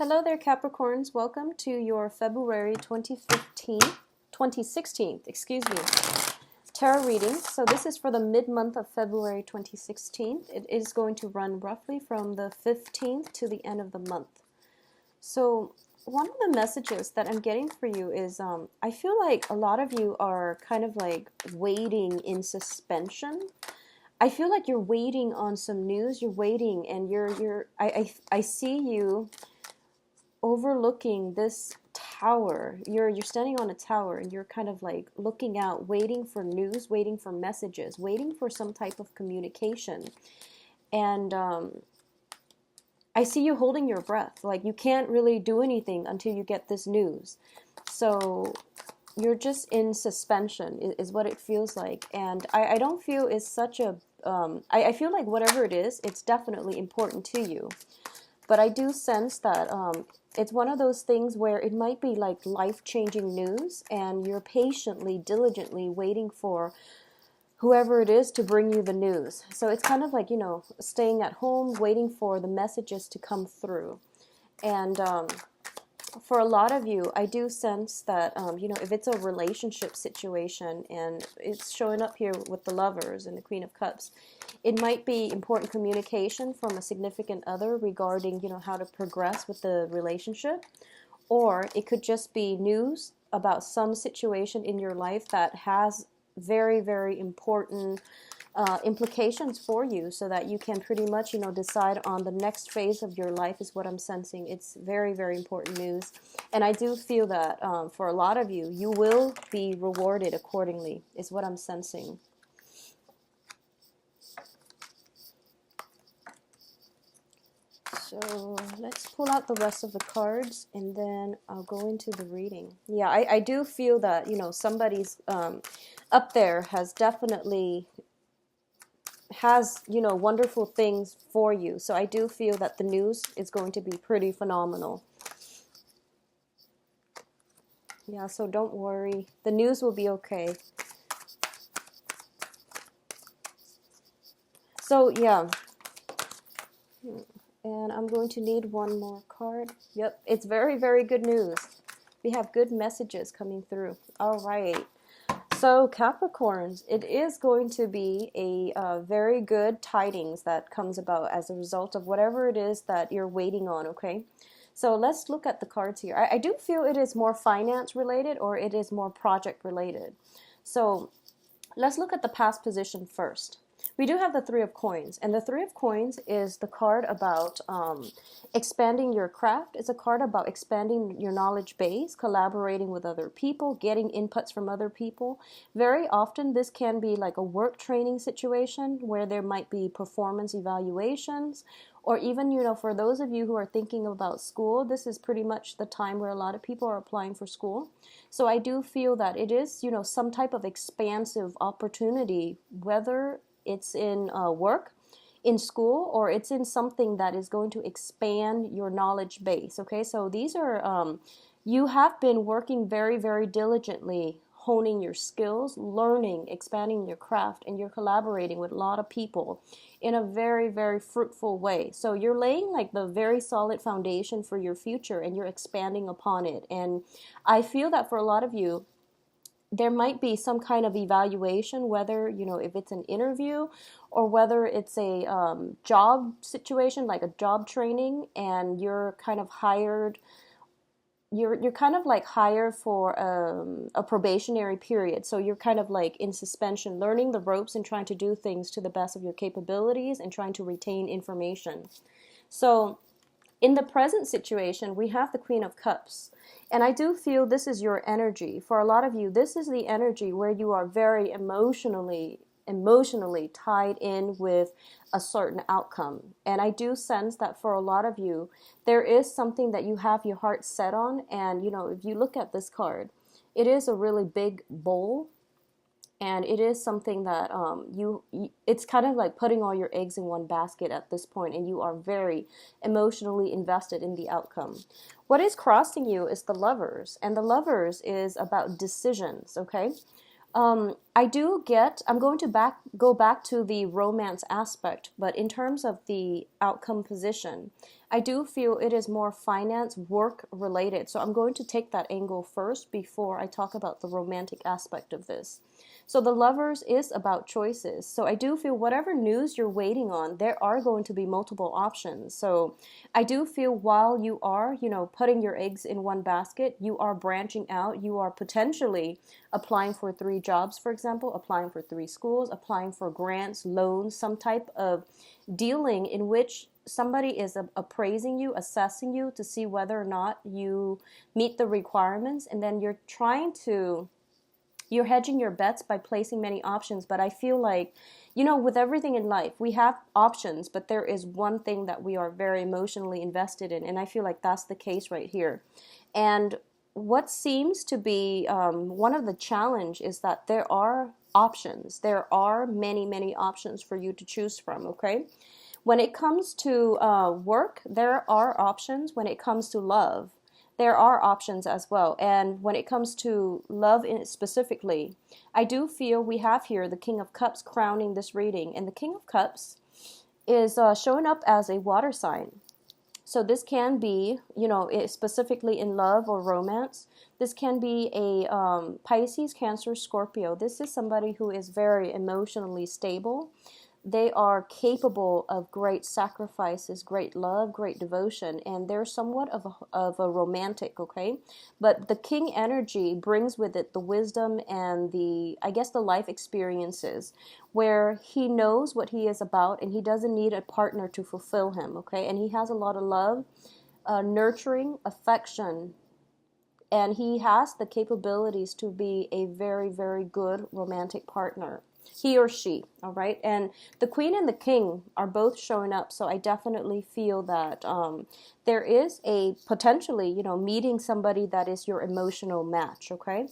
Hello there, Capricorns. Welcome to your February 2016, excuse me, tarot reading. So this is for the mid-month of February 2016. It is going to run roughly from the 15th to the end of the month. So one of the messages that I'm getting for you is I feel like a lot of you are kind of like waiting in suspension. I feel like you're waiting on some news. You're waiting, and I see you overlooking this tower. You're standing on a tower, and you're kind of like looking out, waiting for news, waiting for messages, waiting for some type of communication. And I see you holding your breath. Like you can't really do anything until you get this news. So you're just in suspension is what it feels like. And I don't feel it's such a I feel like whatever it is, it's definitely important to you. But I do sense that it's one of those things where it might be like life-changing news, and you're patiently, diligently waiting for whoever it is to bring you the news. So it's kind of like, you know, staying at home, waiting for the messages to come through. And for a lot of you, I do sense that, you know, if it's a relationship situation, and it's showing up here with the Lovers and the Queen of Cups, it might be important communication from a significant other regarding, you know, how to progress with the relationship. Or it could just be news about some situation in your life that has very, very important implications for you, so that you can pretty much, you know, decide on the next phase of your life is what I'm sensing. It's very, very important news. And I do feel that for a lot of you, you will be rewarded accordingly is what I'm sensing. So let's pull out the rest of the cards, and then I'll go into the reading. Yeah, I do feel that, you know, somebody's up there has definitely you know, wonderful things for you. So I do feel that the news is going to be pretty phenomenal. Yeah, so don't worry. The news will be okay. So, yeah. And I'm going to need one more card. Yep, it's very, very good news. We have good messages coming through. All right. So Capricorns, it is going to be a very good tidings that comes about as a result of whatever it is that you're waiting on, okay? So let's look at the cards here. I do feel it is more finance related, or it is more project related. So let's look at the past position first. We do have the Three of Coins, and the Three of Coins is the card about expanding your craft. It's a card about expanding your knowledge base, collaborating with other people, getting inputs from other people. Very often this can be like a work training situation where there might be performance evaluations, or even, you know, for those of you who are thinking about school, this is pretty much the time where a lot of people are applying for school. So I do feel that it is, you know, some type of expansive opportunity, whether it's in work, in school, or it's in something that is going to expand your knowledge base. Okay, so these are, you have been working very, very diligently, honing your skills, learning, expanding your craft, and you're collaborating with a lot of people in a very, very fruitful way. So you're laying like the very solid foundation for your future, and you're expanding upon it. And I feel that for a lot of you, there might be some kind of evaluation, whether, you know, if it's an interview or whether it's a job situation, like a job training, and you're kind of hired, you're kind of like hired for a probationary period. So you're kind of like in suspension, learning the ropes and trying to do things to the best of your capabilities and trying to retain information. So in the present situation, we have the Queen of Cups. And I do feel this is your energy. For a lot of you, this is the energy where you are very emotionally tied in with a certain outcome. And I do sense that for a lot of you, there is something that you have your heart set on. And, you know, if you look at this card, it is a really big bowl. And it is something that it's kind of like putting all your eggs in one basket at this point, and you are very emotionally invested in the outcome. What is crossing you is the Lovers, and the Lovers is about decisions, okay? I'm going to go back to the romance aspect, but in terms of the outcome position, I do feel it is more finance, work related. So I'm going to take that angle first before I talk about the romantic aspect of this. So the Lovers is about choices. So I do feel whatever news you're waiting on, there are going to be multiple options. So I do feel while you are, putting your eggs in one basket, you are branching out. You are potentially applying for 3 jobs, for example, applying for 3 schools, applying for grants, loans, some type of dealing in which somebody is appraising you, assessing you to see whether or not you meet the requirements, and then you're hedging your bets by placing many options. But I feel like, with everything in life, we have options, but there is one thing that we are very emotionally invested in, and I feel like that's the case right here. And what seems to be one of the challenge is that there are options. There are many, many options for you to choose from, okay? When it comes to work, there are options. When it comes to love, there are options as well. And when it comes to love specifically, I do feel we have here the King of Cups crowning this reading. And the King of Cups is showing up as a water sign. So this can be, specifically in love or romance. This can be a Pisces, Cancer, Scorpio. This is somebody who is very emotionally stable. They are capable of great sacrifices, great love, great devotion, and they're somewhat of a romantic, okay? But the king energy brings with it the wisdom and the life experiences where he knows what he is about and he doesn't need a partner to fulfill him, okay? And he has a lot of love, nurturing, affection, and he has the capabilities to be a very, very good romantic partner. He or she, all right? And the Queen and the King are both showing up, so I definitely feel that there is a potentially, meeting somebody that is your emotional match, okay?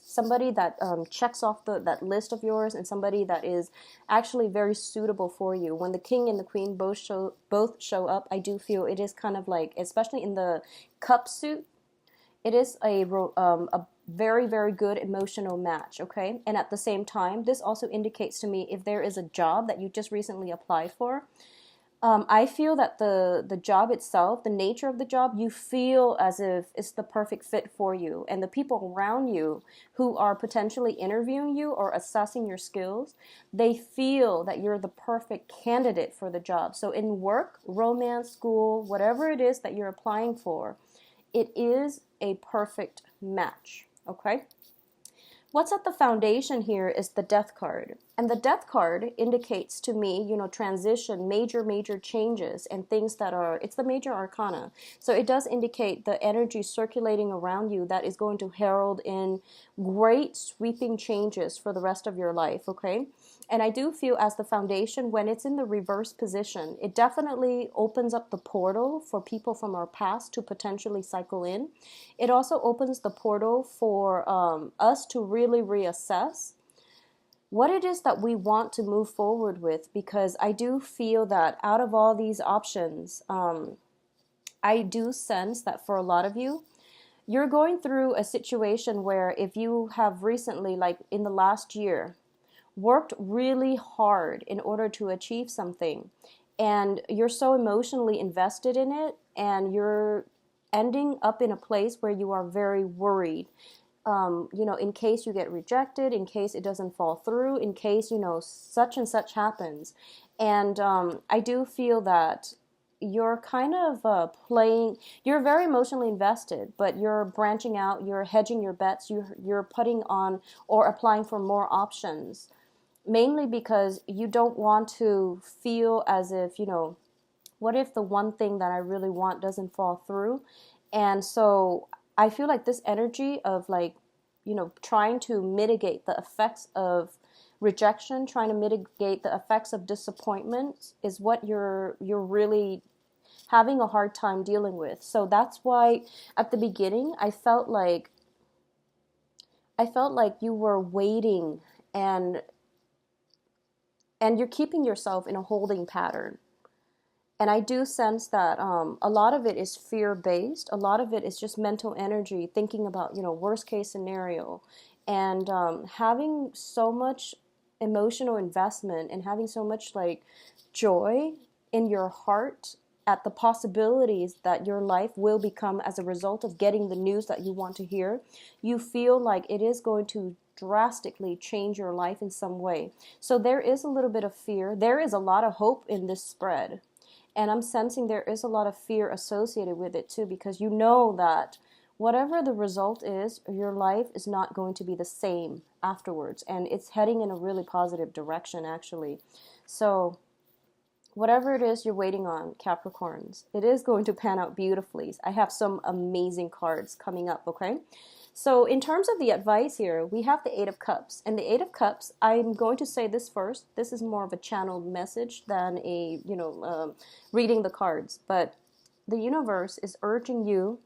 Somebody that checks off that list of yours, and somebody that is actually very suitable for you. When the King and the Queen both show up, I do feel it is kind of like, especially in the cup suit, it is a very, very good emotional match, okay? And at the same time, this also indicates to me if there is a job that you just recently applied for, I feel that the job itself, the nature of the job, you feel as if it's the perfect fit for you. And the people around you who are potentially interviewing you or assessing your skills, they feel that you're the perfect candidate for the job. So in work, romance, school, whatever it is that you're applying for, it is a perfect match, okay? What's at the foundation here is the Death card. And the Death card indicates to me, transition, major changes and things that are, it's the major arcana. So it does indicate the energy circulating around you that is going to herald in great sweeping changes for the rest of your life, okay? And I do feel as the foundation, when it's in the reverse position, it definitely opens up the portal for people from our past to potentially cycle in. It also opens the portal for us to really reassess what it is that we want to move forward with, because I do feel that out of all these options, I do sense that for a lot of you, you're going through a situation where if you have recently, like in the last year, worked really hard in order to achieve something, and you're so emotionally invested in it, and you're ending up in a place where you are very worried, in case you get rejected, in case it doesn't fall through, in case, such and such happens. And I do feel that you're kind of you're very emotionally invested, but you're branching out, you're hedging your bets, you're putting on or applying for more options, mainly because you don't want to feel as if, what if the one thing that I really want doesn't fall through? And so I feel like this energy of trying to mitigate the effects of rejection, trying to mitigate the effects of disappointment is what you're really having a hard time dealing with. So that's why at the beginning I felt like you were waiting and you're keeping yourself in a holding pattern. And I do sense that a lot of it is fear-based. A lot of it is just mental energy, thinking about, worst case scenario. And having so much emotional investment and having so much joy in your heart at the possibilities that your life will become as a result of getting the news that you want to hear, you feel like it is going to drastically change your life in some way. So there is a little bit of fear. There is a lot of hope in this spread. And I'm sensing there is a lot of fear associated with it too, because you know that whatever the result is, your life is not going to be the same afterwards. And it's heading in a really positive direction, actually. So whatever it is you're waiting on, Capricorns, it is going to pan out beautifully. I have some amazing cards coming up, okay? So in terms of the advice here, we have the Eight of Cups. And the Eight of Cups, I'm going to say this first. This is more of a channeled message than a, reading the cards. But the universe is urging you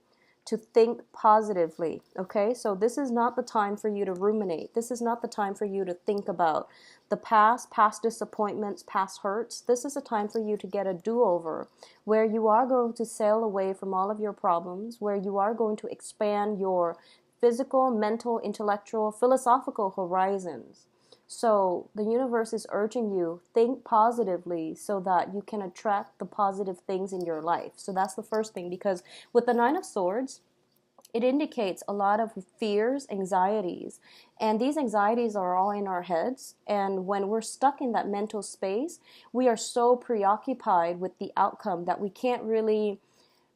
to think positively, okay? So this is not the time for you to ruminate. This is not the time for you to think about the past disappointments, past hurts. This is a time for you to get a do-over, where you are going to sail away from all of your problems, where you are going to expand your physical, mental, intellectual, philosophical horizons. So the universe is urging you, think positively so that you can attract the positive things in your life. So that's the first thing, because with the Nine of Swords, it indicates a lot of fears, anxieties, and these anxieties are all in our heads. And when we're stuck in that mental space, we are so preoccupied with the outcome that we can't really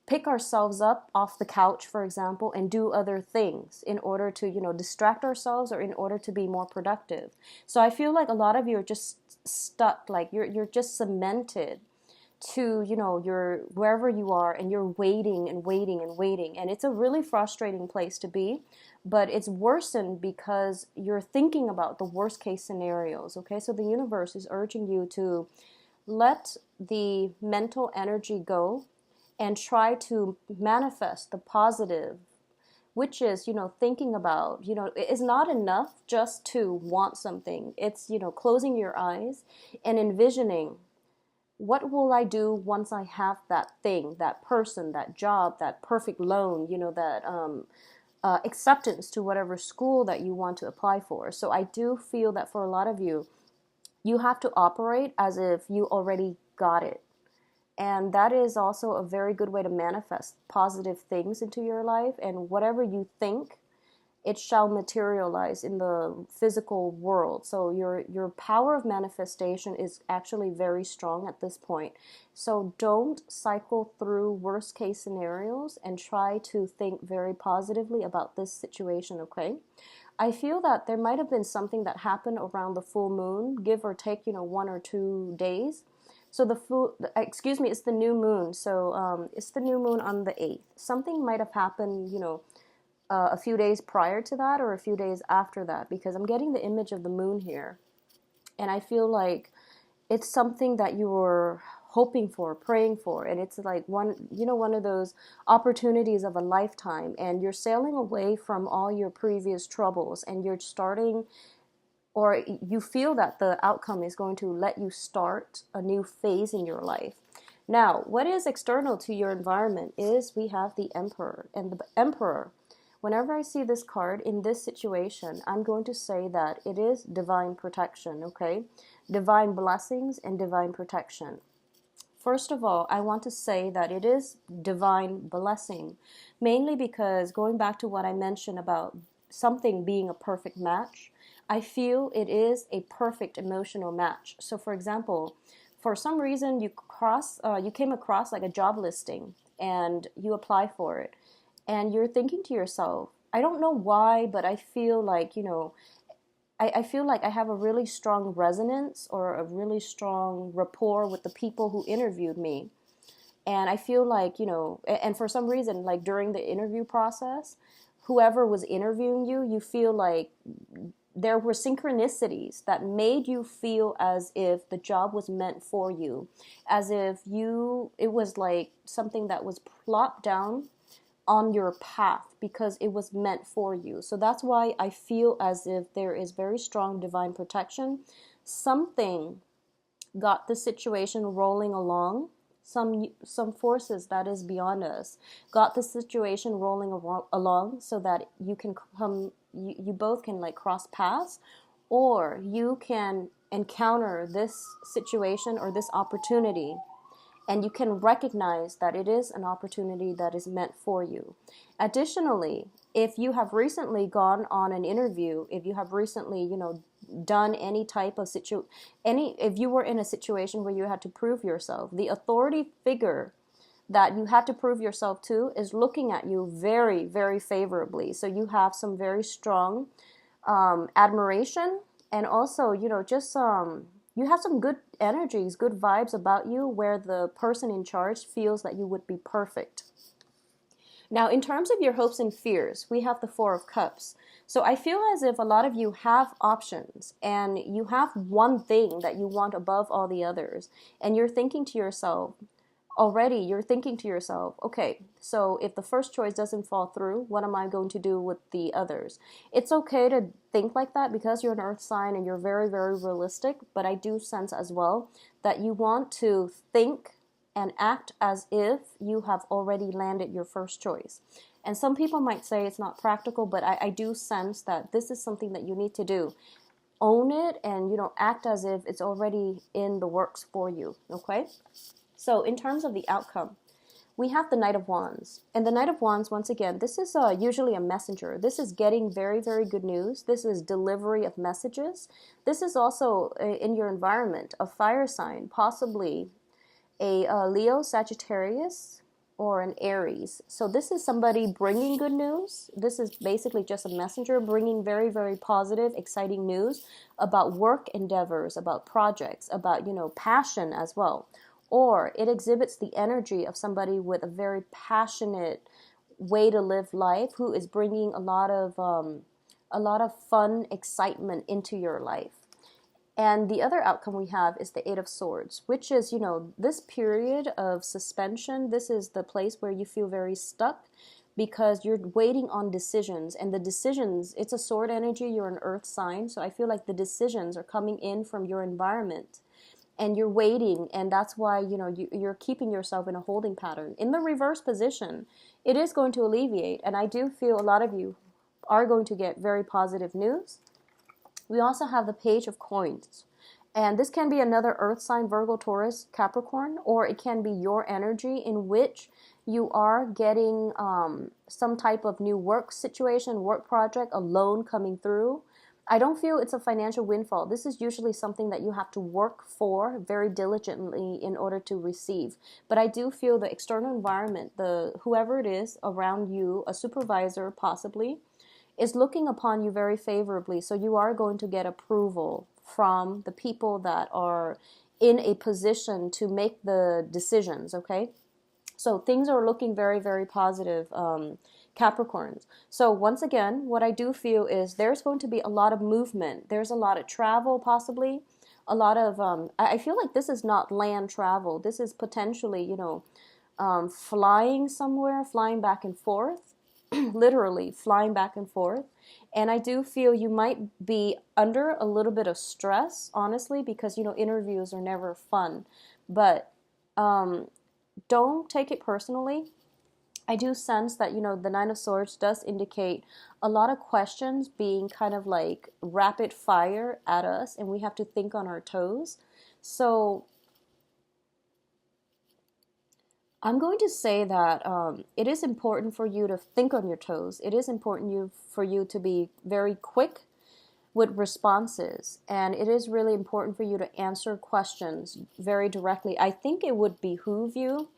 pick ourselves up off the couch, for example, and do other things in order to, distract ourselves or in order to be more productive. So I feel like a lot of you are just stuck, like you're just cemented to, your wherever you are, and you're waiting and waiting and waiting. And it's a really frustrating place to be, but it's worsened because you're thinking about the worst case scenarios, okay? So the universe is urging you to let the mental energy go and try to manifest the positive, which is, thinking about, it's not enough just to want something. It's, closing your eyes and envisioning, what will I do once I have that thing, that person, that job, that perfect loan, that acceptance to whatever school that you want to apply for. So I do feel that for a lot of you, you have to operate as if you already got it. And that is also a very good way to manifest positive things into your life. And whatever you think, it shall materialize in the physical world. So your power of manifestation is actually very strong at this point. So don't cycle through worst case scenarios and try to think very positively about this situation, okay? I feel that there might have been something that happened around the full moon, give or take, 1 or 2 days. So it's the new moon. So it's the new moon on the 8th. Something might have happened, a few days prior to that or a few days after that, because I'm getting the image of the moon here. And I feel like it's something that you were hoping for, praying for. And it's like one of those opportunities of a lifetime. And you're sailing away from all your previous troubles, and you're starting, or you feel that the outcome is going to let you start a new phase in your life. Now, what is external to your environment is we have the Emperor. And the Emperor, whenever I see this card in this situation, I'm going to say that it is divine protection, okay? Divine blessings and divine protection. First of all, I want to say that it is divine blessing, mainly because going back to what I mentioned about something being a perfect match, I feel it is a perfect emotional match. So for example, for some reason you came across like a job listing and you apply for it, and you're thinking to yourself, I don't know why, but I feel like, I feel like I have a really strong resonance or a really strong rapport with the people who interviewed me. And I feel like, and for some reason, like during the interview process, whoever was interviewing you, you feel like there were synchronicities that made you feel as if the job was meant for you, as if it was like something that was plopped down on your path because it was meant for you. So that's why I feel as if there is very strong divine protection. Something got the situation rolling along. Some forces that is beyond us got the situation rolling along so that you can come, you both can like cross paths, or you can encounter this situation or this opportunity and you can recognize that it is an opportunity that is meant for you. Additionally, if you have recently gone on an interview, if you have recently, done any type of if you were in a situation where you had to prove yourself, the authority figure that you had to prove yourself to is looking at you very, very favorably. So you have some very strong admiration, and also, just you have some good energies, good vibes about you, where the person in charge feels that you would be perfect. Now, in terms of your hopes and fears, we have the Four of Cups. So I feel as if a lot of you have options, and you have one thing that you want above all the others, and you're thinking to yourself, okay, so if the first choice doesn't fall through, what am I going to do with the others? It's okay to think like that because you're an earth sign and you're very, very realistic, but I do sense as well that you want to think and act as if you have already landed your first choice. And some people might say it's not practical, but I do sense that this is something that you need to do. Own it and, act as if it's already in the works for you, okay? So in terms of the outcome, we have the Knight of Wands. And the Knight of Wands, once again, this is usually a messenger. This is getting very, very good news. This is delivery of messages. This is also in your environment, a fire sign, possibly a Leo, Sagittarius, or an Aries. So this is somebody bringing good news. This is basically just a messenger bringing very, very positive, exciting news about work endeavors, about projects, about, passion as well. Or it exhibits the energy of somebody with a very passionate way to live life, who is bringing a lot of fun, excitement into your life. And the other outcome we have is the Eight of Swords, which is, this period of suspension. This is the place where you feel very stuck because you're waiting on decisions. And the decisions, it's a sword energy, you're an earth sign. So I feel like the decisions are coming in from your environment. And you're waiting, and that's why, you're keeping yourself in a holding pattern. In the reverse position, it is going to alleviate, and I do feel a lot of you are going to get very positive news. We also have the Page of Coins, and this can be another earth sign, Virgo, Taurus, Capricorn, or it can be your energy in which you are getting some type of new work situation, work project, a loan coming through. I don't feel it's a financial windfall. This is usually something that you have to work for very diligently in order to receive. But I do feel the external environment, whoever it is around you, a supervisor possibly, is looking upon you very favorably. So you are going to get approval from the people that are in a position to make the decisions, okay? So things are looking very, very positive, Capricorns. So once again, what I do feel is there's going to be a lot of movement. There's a lot of travel, possibly. A lot of, I feel like this is not land travel. This is potentially, flying somewhere, flying back and forth. Literally flying back and forth. And I do feel you might be under a little bit of stress, honestly, because, interviews are never fun. But don't take it personally. I do sense that, the Nine of Swords does indicate a lot of questions being kind of like rapid fire at us, and we have to think on our toes. So I'm going to say that it is important for you to think on your toes. It is important for you to be very quick with responses, and it is really important for you to answer questions very directly. I think it would behoove you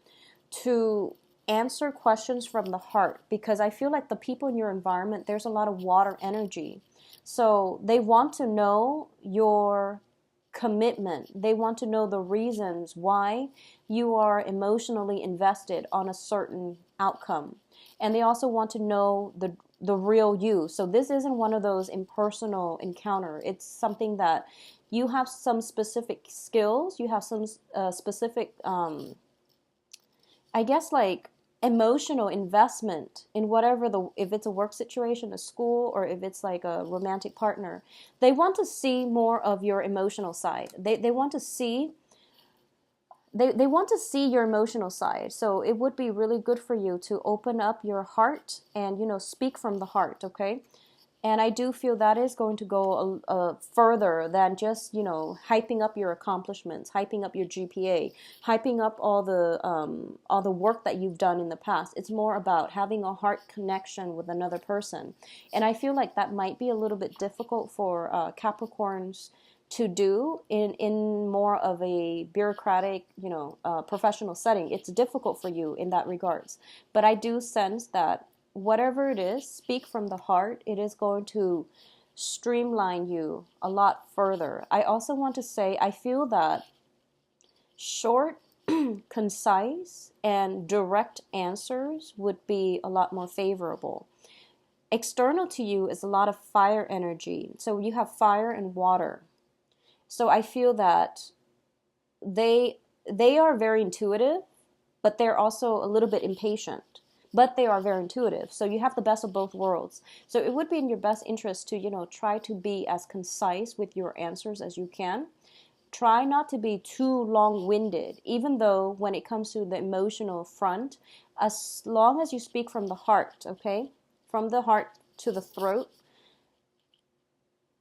to answer questions from the heart, because I feel like the people in your environment, there's a lot of water energy. So they want to know your commitment. They want to know the reasons why you are emotionally invested on a certain outcome. And they also want to know the real you. So this isn't one of those impersonal encounter. It's something that you have some specific skills, you have some specific I guess like emotional investment in whatever if it's a work situation, a school, or if it's like a romantic partner. They want to see more of your emotional side. They want to see they want to see your emotional side. So it would be really good for you to open up your heart and, speak from the heart, okay? And I do feel that is going to go further than just, hyping up your accomplishments, hyping up your GPA, hyping up all the work that you've done in the past. It's more about having a heart connection with another person. And I feel like that might be a little bit difficult for Capricorns to do in more of a bureaucratic, professional setting. It's difficult for you in that regards. But I do sense that whatever it is, speak from the heart. It is going to streamline you a lot further. I also want to say, I feel that short, concise, and direct answers would be a lot more favorable. External to you is a lot of fire energy. So you have fire and water. So I feel that they are very intuitive, but they're also a little bit impatient. But they are very intuitive. So you have the best of both worlds. So it would be in your best interest to, try to be as concise with your answers as you can. Try not to be too long-winded, even though when it comes to the emotional front, as long as you speak from the heart, okay? From the heart to the throat,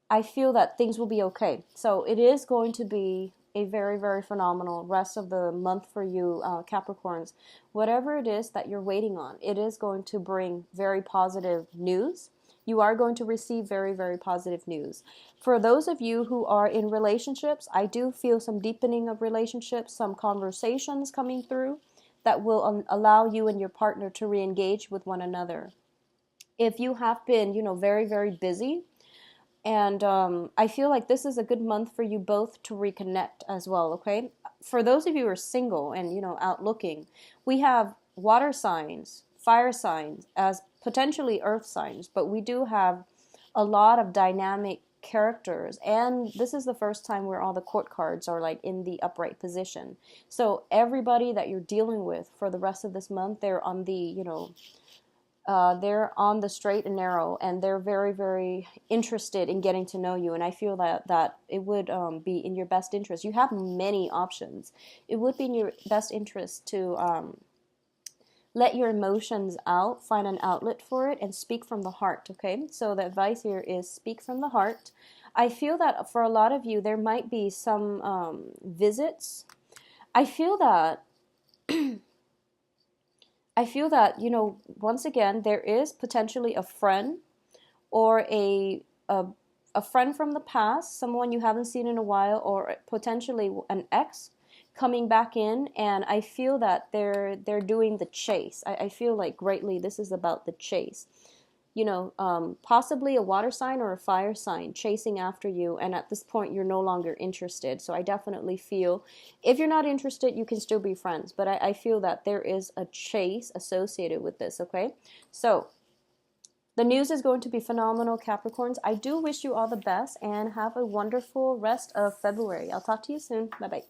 I feel that things will be okay. So it is going to be a very, very phenomenal rest of the month for you, Capricorns. Whatever it is that you're waiting on, it is going to bring very positive news. You are going to receive very, very positive news. For those of you who are in relationships, I do feel some deepening of relationships, some conversations coming through that will allow you and your partner to re-engage with one another. If you have been, very, very busy, and I feel like this is a good month for you both to reconnect as well, okay? For those of you who are single and, out looking, we have water signs, fire signs, as potentially earth signs, but we do have a lot of dynamic characters. And this is the first time where all the court cards are like in the upright position. So everybody that you're dealing with for the rest of this month, they're on the, they're on the straight and narrow, and they're very, very interested in getting to know you. And I feel that it would be in your best interest. You have many options. It would be in your best interest to let your emotions out, find an outlet for it, and speak from the heart, okay? So the advice here is speak from the heart. I feel that for a lot of you, there might be some visits. I feel that once again, there is potentially a friend or a friend from the past, someone you haven't seen in a while, or potentially an ex coming back in, and I feel that they're doing the chase. I feel like greatly this is about the chase. Possibly a water sign or a fire sign chasing after you, and at this point you're no longer interested. So I definitely feel if you're not interested, you can still be friends, but I feel that there is a chase associated with this, okay? So the news is going to be phenomenal, Capricorns. I do wish you all the best and have a wonderful rest of February. I'll talk to you soon. Bye-bye.